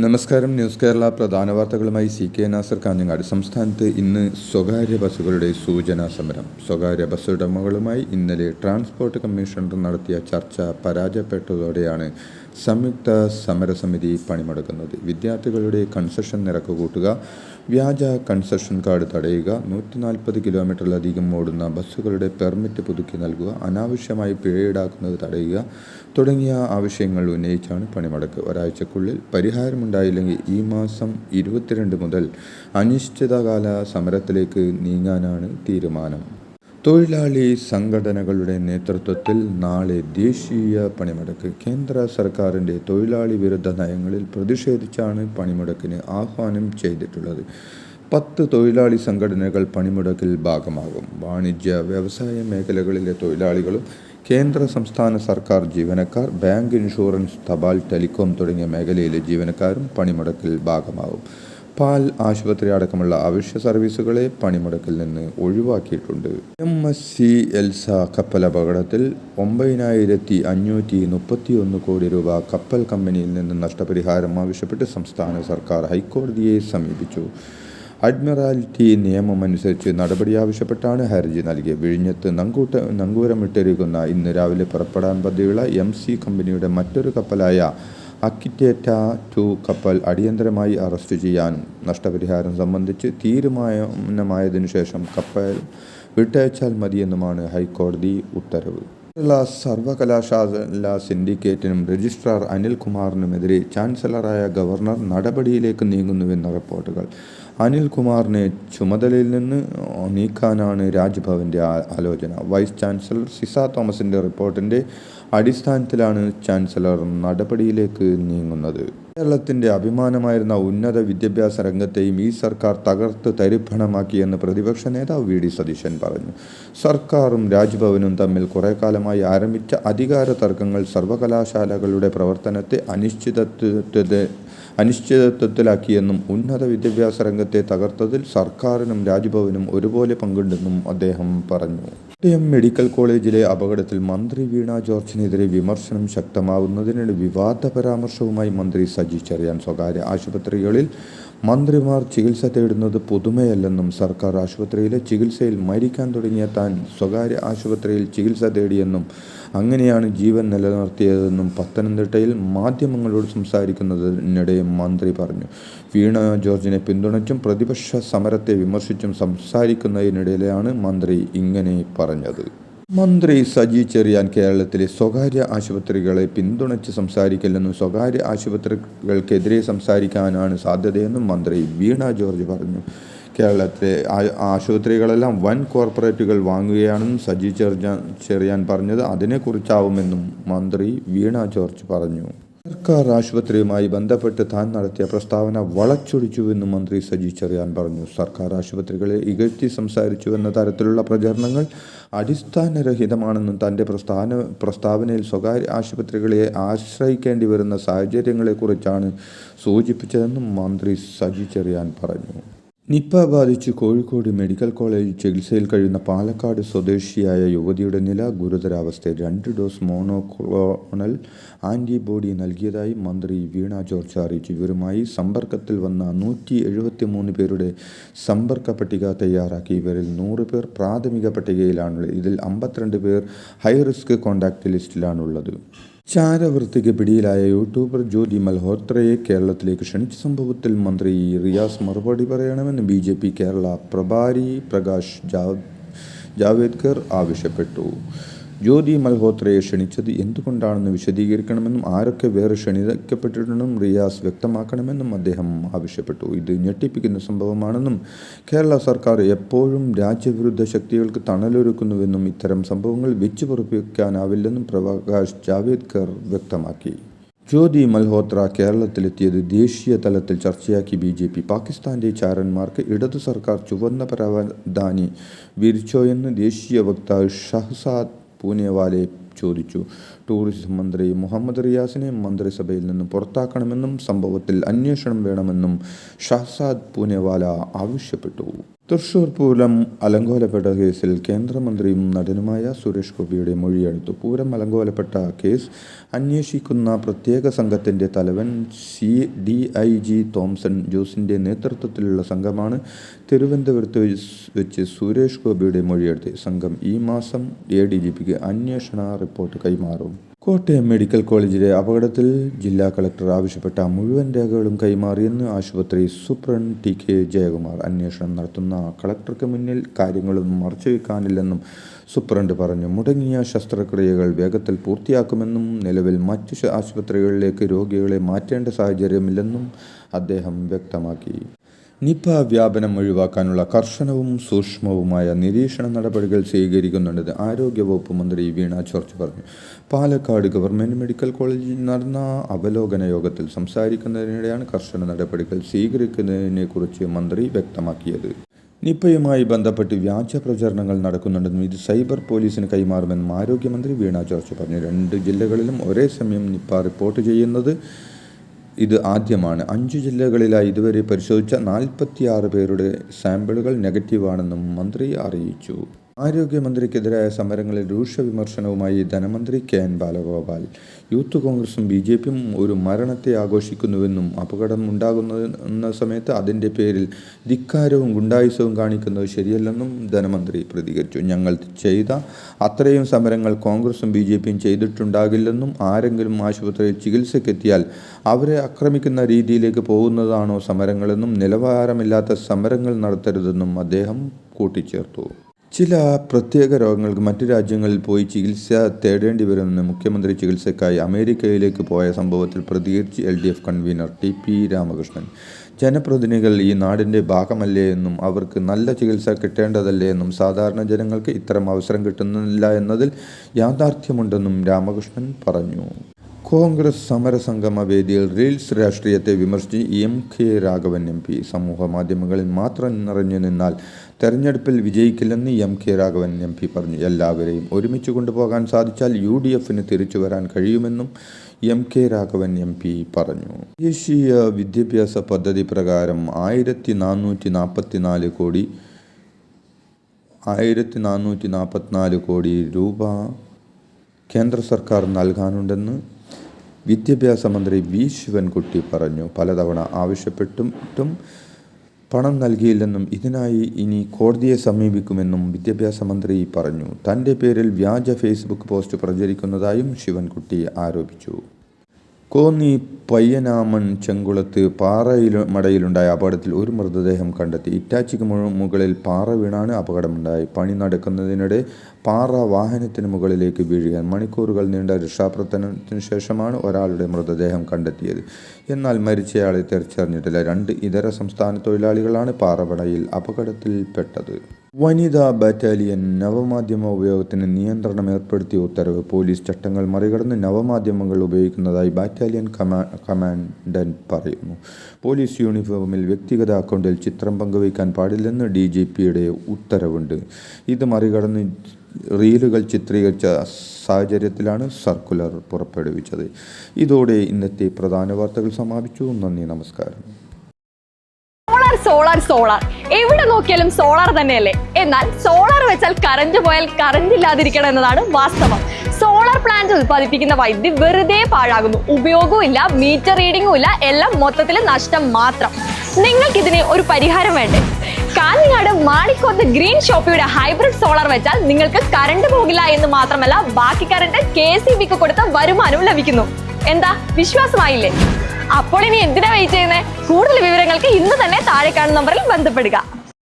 നമസ്കാരം. ന്യൂസ് കേരള പ്രധാന വാർത്തകളുമായി CK നാസർ കാഞ്ഞങ്ങാട്. സംസ്ഥാനത്ത് ഇന്ന് സ്വകാര്യ ബസ്സുകളുടെ സൂചനാ സമരം. സ്വകാര്യ ബസ് ഉടമകളുമായി ഇന്നലെ ട്രാൻസ്പോർട്ട് കമ്മീഷണർ നടത്തിയ ചർച്ച പരാജയപ്പെട്ടതോടെയാണ് സംയുക്ത സമരസമിതി പണിമുടക്കുന്നത്. വിദ്യാർത്ഥികളുടെ കൺസെഷൻ നിരക്ക് കൂട്ടുക, വ്യാജ കൺസെഷൻ കാർഡ് തടയുക, 140 കിലോമീറ്ററിലധികം ഓടുന്ന ബസ്സുകളുടെ പെർമിറ്റ് പുതുക്കി നൽകുക, അനാവശ്യമായി പിഴ ഈടാക്കുന്നത് തടയുക തുടങ്ങിയ ആവശ്യങ്ങൾ ഉന്നയിച്ചാണ് പണിമുടക്ക്. ഒരാഴ്ചക്കുള്ളിൽ പരിഹാരമുണ്ടായില്ലെങ്കിൽ ഈ മാസം 22 മുതൽ അനിശ്ചിതകാല സമരത്തിലേക്ക് നീങ്ങാനാണ് തീരുമാനം. തൊഴിലാളി സംഘടനകളുടെ നേതൃത്വത്തിൽ നാളെ ദേശീയ പണിമുടക്ക്. കേന്ദ്ര സർക്കാരിൻ്റെ തൊഴിലാളി വിരുദ്ധ നയങ്ങളിൽ പ്രതിഷേധിച്ചാണ് പണിമുടക്കിന് ആഹ്വാനം ചെയ്തിട്ടുള്ളത്. 10 തൊഴിലാളി സംഘടനകൾ പണിമുടക്കിൽ ഭാഗമാകും. വാണിജ്യ വ്യവസായ മേഖലകളിലെ തൊഴിലാളികളും കേന്ദ്ര സംസ്ഥാന സർക്കാർ ജീവനക്കാർ, ബാങ്ക്, ഇൻഷുറൻസ്, തപാൽ, ടെലികോം തുടങ്ങിയ മേഖലയിലെ ജീവനക്കാരും പണിമുടക്കിൽ ഭാഗമാകും. പാൽ, ആശുപത്രി അടക്കമുള്ള അവശ്യ സർവീസുകളെ പണിമുടക്കിൽ നിന്ന് ഒഴിവാക്കിയിട്ടുണ്ട്. MSC എൽസ കപ്പൽ അപകടത്തിൽ 9,531 കോടി രൂപ കപ്പൽ കമ്പനിയിൽ നിന്ന് നഷ്ടപരിഹാരം ആവശ്യപ്പെട്ട് സംസ്ഥാന സർക്കാർ ഹൈക്കോടതിയെ സമീപിച്ചു. അഡ്മിറാൽറ്റി നിയമമനുസരിച്ച് നടപടി ആവശ്യപ്പെട്ടാണ് ഹർജി നൽകിയത്. വിഴിഞ്ഞത്ത് നങ്കൂരമിട്ടിരിക്കുന്ന ഇന്ന് രാവിലെ പുറപ്പെടാൻ പദ്ധതിയുള്ള MC കമ്പനിയുടെ മറ്റൊരു കപ്പലായ അക്വിറ്റേറ്റ 2 കപ്പൽ അടിയന്തരമായി അറസ്റ്റ് ചെയ്യാനും നഷ്ടപരിഹാരം സംബന്ധിച്ച് തീരുമാനമായതിനു ശേഷം കപ്പൽ വിട്ടയച്ചാൽ മതിയെന്നുമാണ് ഹൈക്കോടതി ഉത്തരവ്. കേരള സർവകലാശാല സിൻഡിക്കേറ്റിനും രജിസ്ട്രാർ അനിൽകുമാറിനുമെതിരെ ചാൻസലറായ ഗവർണർ നടപടിയിലേക്ക് നീങ്ങുന്നുവെന്ന റിപ്പോർട്ടുകൾ. അനിൽകുമാറിനെ ചുമതലയിൽ നിന്ന് നീക്കാനാണ് രാജ്ഭവൻ്റെ ആലോചന. വൈസ് ചാൻസലർ സിസ തോമസിൻ്റെ റിപ്പോർട്ടിൻ്റെ അടിസ്ഥാനത്തിലാണ് ചാൻസലർ നടപടിയിലേക്ക് നീങ്ങുന്നത്. കേരളത്തിൻ്റെ അഭിമാനമായിരുന്ന ഉന്നത വിദ്യാഭ്യാസ രംഗത്തെയും ഈ സർക്കാർ തകർത്ത് തരിപ്പണമാക്കിയെന്ന് പ്രതിപക്ഷ നേതാവ് VD സതീശൻ പറഞ്ഞു. സർക്കാരും രാജ്ഭവനും തമ്മിൽ കുറേ കാലമായി ആരംഭിച്ച അധികാര തർക്കങ്ങൾ സർവകലാശാലകളുടെ പ്രവർത്തനത്തെ അനിശ്ചിതത്വത്തിലാക്കിയെന്നും ഉന്നത വിദ്യാഭ്യാസ രംഗത്തെ തകർത്തതിൽ സർക്കാരിനും രാജ്ഭവനും ഒരുപോലെ പങ്കുണ്ടെന്നും അദ്ദേഹം പറഞ്ഞു. കോട്ടയം മെഡിക്കൽ കോളേജിലെ അപകടത്തിൽ മന്ത്രി വീണ ജോർജിനെതിരെ വിമർശനം ശക്തമാവുന്നതിനിടെ വിവാദ പരാമർശവുമായി മന്ത്രി സജി ചെറിയാൻ. സ്വകാര്യ ആശുപത്രികളിൽ മന്ത്രിമാർ ചികിത്സ തേടുന്നത് പുതുമയല്ലെന്നും സർക്കാർ ആശുപത്രിയിലെ ചികിത്സയിൽ മരിക്കാൻ തുടങ്ങിയ താൻ സ്വകാര്യ ആശുപത്രിയിൽ ചികിത്സ തേടിയെന്നും അങ്ങനെയാണ് ജീവൻ നിലനിർത്തിയതെന്നും പത്തനംതിട്ടയിൽ മാധ്യമങ്ങളോട് സംസാരിക്കുന്നതിനിടെ മന്ത്രി പറഞ്ഞു. വീണ ജോർജിനെ പിന്തുണച്ചും പ്രതിപക്ഷ സമരത്തെ വിമർശിച്ചും സംസാരിക്കുന്നതിനിടയിലാണ് മന്ത്രി ഇങ്ങനെ പറഞ്ഞത്. മന്ത്രി സജി ചെറിയാൻ കേരളത്തിലെ സ്വകാര്യ ആശുപത്രികളെ പിന്തുണച്ച് സംസാരിക്കില്ലെന്നും സ്വകാര്യ ആശുപത്രികൾക്കെതിരെ സംസാരിക്കാനാണ് സാധ്യതയെന്നും മന്ത്രി വീണ ജോർജ് പറഞ്ഞു. കേരളത്തിലെ ആശുപത്രികളെല്ലാം വൻ കോർപ്പറേറ്റുകൾ വാങ്ങുകയാണെന്നും സജി ചെറിയാൻ പറഞ്ഞത് അതിനെക്കുറിച്ചാവുമെന്നും മന്ത്രി വീണ ജോർജ് പറഞ്ഞു. സർക്കാർ ആശുപത്രിയുമായി ബന്ധപ്പെട്ട് താൻ നടത്തിയ പ്രസ്താവന വളച്ചൊടിച്ചുവെന്നും മന്ത്രി സജി ചെറിയാൻ പറഞ്ഞു. സർക്കാർ ആശുപത്രികളെ ഇകഴ്ത്തി സംസാരിച്ചുവെന്ന തരത്തിലുള്ള പ്രചരണങ്ങൾ അടിസ്ഥാനരഹിതമാണെന്നും തൻ്റെ പ്രസ്താവനയിൽ സ്വകാര്യ ആശുപത്രികളെ ആശ്രയിക്കേണ്ടി വരുന്ന സാഹചര്യങ്ങളെക്കുറിച്ചാണ് സൂചിപ്പിച്ചതെന്നും മന്ത്രി സജി ചെറിയാൻ പറഞ്ഞു. നിപ ബാധിച്ച് കോഴിക്കോട് മെഡിക്കൽ കോളേജിൽ ചികിത്സയിൽ കഴിയുന്ന പാലക്കാട് സ്വദേശിയായ യുവതിയുടെ നില ഗുരുതരാവസ്ഥയിൽ. 2 ഡോസ് മോണോക്ലോണൽ ആൻറ്റിബോഡി നൽകിയതായി മന്ത്രി വീണ ജോർജ് അറിയിച്ചു. ഇവരുമായി സമ്പർക്കത്തിൽ വന്ന 173 പേരുടെ സമ്പർക്ക പട്ടിക തയ്യാറാക്കി. ഇവരിൽ 100 പേർ പ്രാഥമിക പട്ടികയിലാണുള്ളത്. ഇതിൽ 52 പേർ ഹൈറിസ്ക് കോൺടാക്റ്റ് ലിസ്റ്റിലാണുള്ളത്. ചാരവൃത്തിക്ക് പിടിയിലായ യൂട്യൂബർ ജ്യോതി മൽഹോത്രയെ കേരളത്തിലേക്ക് ക്ഷണിച്ച സംഭവത്തിൽ മന്ത്രി റിയാസ് മറുപടി പറയണമെന്ന് BJP കേരള പ്രഭാരി പ്രകാശ് ജാവേദ്കർ ആവശ്യപ്പെട്ടു. ജ്യോതി മൽഹോത്രയെ ക്ഷണിച്ചത് എന്തുകൊണ്ടാണെന്ന് വിശദീകരിക്കണമെന്നും ആരൊക്കെ വേറെ ക്ഷണിക്കപ്പെട്ടിട്ടുണ്ടെന്നും റിയാസ് വ്യക്തമാക്കണമെന്നും അദ്ദേഹം ആവശ്യപ്പെട്ടു. ഇത് ഞെട്ടിപ്പിക്കുന്ന സംഭവമാണെന്നും കേരള സർക്കാർ എപ്പോഴും രാജ്യവിരുദ്ധ ശക്തികൾക്ക് തണലൊരുക്കുന്നുവെന്നും ഇത്തരം സംഭവങ്ങൾ വെച്ചു പൊറുപ്പിക്കാനാവില്ലെന്നും പ്രകാശ് ജാവേദ്കർ വ്യക്തമാക്കി. ജ്യോതി മൽഹോത്ര കേരളത്തിലെത്തിയത് ദേശീയ തലത്തിൽ ചർച്ചയാക്കി BJP. പാകിസ്ഥാൻ്റെ ചാരന്മാർക്ക് ഇടതു സർക്കാർ ചുവന്ന പരവതാനി വിരിച്ചോയെന്ന് ദേശീയ വക്താവ് ഷഹസാദ് പൂനെവാലെ ചോദിച്ചു. ടൂറിസം മന്ത്രി മുഹമ്മദ് റിയാസിനെ മന്ത്രിസഭയിൽ നിന്ന് പുറത്താക്കണമെന്നും സംഭവത്തിൽ അന്വേഷണം വേണമെന്നും ഷഹസാദ് പൂനെവാല ആവശ്യപ്പെട്ടു. തൃശൂർ പൂരം അലങ്കോലപ്പെട്ട കേസിൽ കേന്ദ്രമന്ത്രിയും നടനുമായ സുരേഷ് ഗോപിയുടെ മൊഴിയെടുത്തു. പൂരം അലങ്കോലപ്പെട്ട കേസ് അന്വേഷിക്കുന്ന പ്രത്യേക സംഘത്തിന്റെ തലവൻ DIG തോംസൺ ജോസിന്റെ നേതൃത്വത്തിലുള്ള സംഘമാണ് തിരുവനന്തപുരത്ത് വെച്ച് സുരേഷ് ഗോപിയുടെ മൊഴിയെടുത്തത്. സംഘം ഈ മാസം ADGPക്ക് അന്വേഷണ റിപ്പോർട്ട് കൈമാറും. കോട്ടയം മെഡിക്കൽ കോളേജിലെ അപകടത്തിൽ ജില്ലാ കളക്ടർ ആവശ്യപ്പെട്ട മുഴുവൻ രേഖകളും കൈമാറിയെന്ന് ആശുപത്രി സൂപ്രണ്ട് TK ജയകുമാർ. അന്വേഷണം നടത്തുന്ന കളക്ടർക്ക് മുന്നിൽ കാര്യങ്ങളൊന്നും മറച്ചുവെക്കാനില്ലെന്നും സൂപ്രണ്ട് പറഞ്ഞു. മുടങ്ങിയ ശസ്ത്രക്രിയകൾ വേഗത്തിൽ പൂർത്തിയാക്കുമെന്നും നിലവിൽ മറ്റു ആശുപത്രികളിലേക്ക് രോഗികളെ മാറ്റേണ്ട സാഹചര്യമില്ലെന്നും അദ്ദേഹം വ്യക്തമാക്കി. നിപ വ്യാപനം ഒഴിവാക്കാനുള്ള കർശനവും സൂക്ഷ്മവുമായ നിരീക്ഷണ നടപടികൾ സ്വീകരിക്കുന്നുണ്ടെന്ന് ആരോഗ്യവകുപ്പ് മന്ത്രി വീണ ജോർജ് പറഞ്ഞു. പാലക്കാട് ഗവൺമെന്റ് മെഡിക്കൽ കോളേജിൽ നടന്ന അവലോകന യോഗത്തിൽ സംസാരിക്കുന്നതിനിടെയാണ് കർശന നടപടികൾ സ്വീകരിക്കുന്നതിനെക്കുറിച്ച് മന്ത്രി വ്യക്തമാക്കിയത്. നിപയുമായി ബന്ധപ്പെട്ട് വ്യാജ പ്രചരണങ്ങൾ നടക്കുന്നുണ്ടെന്നും ഇത് സൈബർ പോലീസിന് കൈമാറുമെന്നും ആരോഗ്യമന്ത്രി വീണ ജോർജ് പറഞ്ഞു. 2 ജില്ലകളിലും ഒരേ സമയം നിപ റിപ്പോർട്ട് ചെയ്യുന്നത് ഇത് ആദ്യമാണ്. 5 ജില്ലകളിലായി ഇതുവരെ പരിശോധിച്ച 46 പേരുടെ സാമ്പിളുകൾ നെഗറ്റീവാണെന്നും മന്ത്രി അറിയിച്ചു. ആരോഗ്യമന്ത്രിക്കെതിരായ സമരങ്ങളിൽ രൂക്ഷ വിമർശനവുമായി ധനമന്ത്രി KN ബാലഗോപാൽ. യൂത്ത് കോൺഗ്രസും BJPയും ഒരു മരണത്തെ ആഘോഷിക്കുന്നുവെന്നും അപകടം ഉണ്ടാകുന്ന സമയത്ത് അതിൻ്റെ പേരിൽ ധിക്കാരവും ഗുണ്ടായുസവും കാണിക്കുന്നത് ശരിയല്ലെന്നും ധനമന്ത്രി പ്രതികരിച്ചു. ഞങ്ങൾ ചെയ്ത അത്രയും സമരങ്ങൾ കോൺഗ്രസും BJPയും ചെയ്തിട്ടുണ്ടാകില്ലെന്നും ആരെങ്കിലും ആശുപത്രിയിൽ ചികിത്സയ്ക്കെത്തിയാൽ അവരെ ആക്രമിക്കുന്ന രീതിയിലേക്ക് പോകുന്നതാണോ സമരങ്ങളെന്നും നിലവാരമില്ലാത്ത സമരങ്ങൾ നടത്തരുതെന്നും അദ്ദേഹം കൂട്ടിച്ചേർത്തു. ചില പ്രത്യേക രോഗങ്ങൾക്ക് മറ്റു രാജ്യങ്ങളിൽ പോയി ചികിത്സ തേടേണ്ടി വരുമെന്ന് മുഖ്യമന്ത്രി ചികിത്സയ്ക്കായി അമേരിക്കയിലേക്ക് പോയ സംഭവത്തിൽ പ്രതികരിച്ച് LDF കൺവീനർ TP രാമകൃഷ്ണൻ. ജനപ്രതിനിധികൾ ഈ നാടിൻ്റെ ഭാഗമല്ലേ എന്നും അവർക്ക് നല്ല ചികിത്സ കിട്ടേണ്ടതല്ലേ എന്നും സാധാരണ ജനങ്ങൾക്ക് ഇത്തരം അവസരം കിട്ടുന്നില്ല എന്നതിൽ യാഥാർത്ഥ്യമുണ്ടെന്നും രാമകൃഷ്ണൻ പറഞ്ഞു. കോൺഗ്രസ് സമരസംഗമ വേദിയിൽ റീൽസ് രാഷ്ട്രീയത്തെ വിമർശിച്ച് MK രാഘവൻ MP. സമൂഹ മാധ്യമങ്ങളിൽ മാത്രം നിറഞ്ഞു നിന്നാൽ തെരഞ്ഞെടുപ്പിൽ വിജയിക്കില്ലെന്ന് MK രാഘവൻ MP പറഞ്ഞു. എല്ലാവരെയും ഒരുമിച്ച് കൊണ്ടുപോകാൻ സാധിച്ചാൽ UDFന് തിരിച്ചു വരാൻ കഴിയുമെന്നും MK രാഘവൻ MP പറഞ്ഞു. ദേശീയ വിദ്യാഭ്യാസ പദ്ധതി പ്രകാരം 1444 കോടി രൂപ കേന്ദ്ര സർക്കാർ നൽകാനുണ്ടെന്ന് വിദ്യാഭ്യാസ മന്ത്രി V ശിവൻകുട്ടി പറഞ്ഞു. പലതവണ ആവശ്യപ്പെട്ടിട്ടും പണം നൽകിയില്ലെന്നും ഇതിനായി ഇനി കോടതിയെ സമീപിക്കുമെന്നും വിദ്യാഭ്യാസ മന്ത്രി പറഞ്ഞു. തൻ്റെ പേരിൽ വ്യാജ ഫേസ്ബുക്ക് പോസ്റ്റ് പ്രചരിക്കുന്നതായും ശിവൻകുട്ടി ആരോപിച്ചു. കോന്നി പയ്യനാമൺ ചെങ്കുളത്ത് പാറമടയിലുണ്ടായ അപകടത്തിൽ ഒരു മൃതദേഹം കണ്ടെത്തി. ഇറ്റാച്ചിക്ക് മുകളിൽ പാറ വീണാണ് അപകടമുണ്ടായി. പണി നടക്കുന്നതിനിടെ പാറ വാഹനത്തിന് മുകളിലേക്ക് വീഴുകയാൽ മണിക്കൂറുകൾ നീണ്ട രക്ഷാപ്രവർത്തനത്തിന് ശേഷമാണ് ഒരാളുടെ മൃതദേഹം കണ്ടെത്തിയത്. എന്നാൽ മരിച്ചയാളെ തിരിച്ചറിഞ്ഞിട്ടില്ല. 2 ഇതര സംസ്ഥാന തൊഴിലാളികളാണ് പാറമടയിൽ അപകടത്തിൽപ്പെട്ടത്. വനിതാ ബറ്റാലിയൻ നവമാധ്യമ ഉപയോഗത്തിന് നിയന്ത്രണം ഏർപ്പെടുത്തിയ ഉത്തരവ്. പോലീസ് ചട്ടങ്ങൾ മറികടന്ന് നവമാധ്യമങ്ങൾ ഉപയോഗിക്കുന്നതായി ബാറ്റാലിയൻ കമാൻഡന്റ് പറയുന്നു. പോലീസ് യൂണിഫോമിൽ വ്യക്തിഗത അക്കൗണ്ടിൽ ചിത്രം പങ്കുവയ്ക്കാൻ പാടില്ലെന്ന് DGPയുടെ ഉത്തരവുണ്ട്. ഇത് മറികടന്ന് റീലുകൾ ചിത്രീകരിച്ച സാഹചര്യത്തിലാണ് സർക്കുലർ പുറപ്പെടുവിച്ചത്. ഇതോടെ ഇന്നത്തെ പ്രധാന വാർത്തകൾ സമാപിച്ചു. നന്ദി, നമസ്കാരം. സോളാർ എവിടെ നോക്കിയാലും സോളാർ തന്നെയല്ലേ? എന്നാൽ സോളാർ വെച്ചാൽ കറന്റ് പോയാൽ കറന്റ് ഇല്ലാതിരിക്കണം എന്നതാണ് വാസ്തവം. സോളാർ പ്ലാന്റ് ഉത്പാദിപ്പിക്കുന്ന വൈദ്യുതി വെറുതെ പാഴാകുന്നു. ഉപയോഗവും ഇല്ല, മീറ്റർ റീഡിംഗും ഇല്ല, എല്ലാം മൊത്തത്തിൽ നഷ്ടം മാത്രം. നിങ്ങൾക്കിതിന് ഒരു പരിഹാരം വേണ്ടേ? കാഞ്ഞങ്ങാട് മാണിക്കോത്ത് ഗ്രീൻ ഷോപ്പിയുടെ ഹൈബ്രിഡ് സോളാർ വെച്ചാൽ നിങ്ങൾക്ക് കറണ്ട് പോകില്ല എന്ന് മാത്രമല്ല ബാക്കി കറണ്ട് KCBക്ക് കൊടുത്ത വരുമാനവും ലഭിക്കുന്നു. എന്താ, വിശ്വാസമായില്ലേ? അപ്പോൾ ഇനി എന്തിനാ വെയിറ്റ് ചെയ്യുന്നത്? കൂടുതൽ വിവരങ്ങൾക്ക് ഇന്ന് തന്നെ താഴെ കാണുന്ന നമ്പറിൽ ബന്ധപ്പെടുക.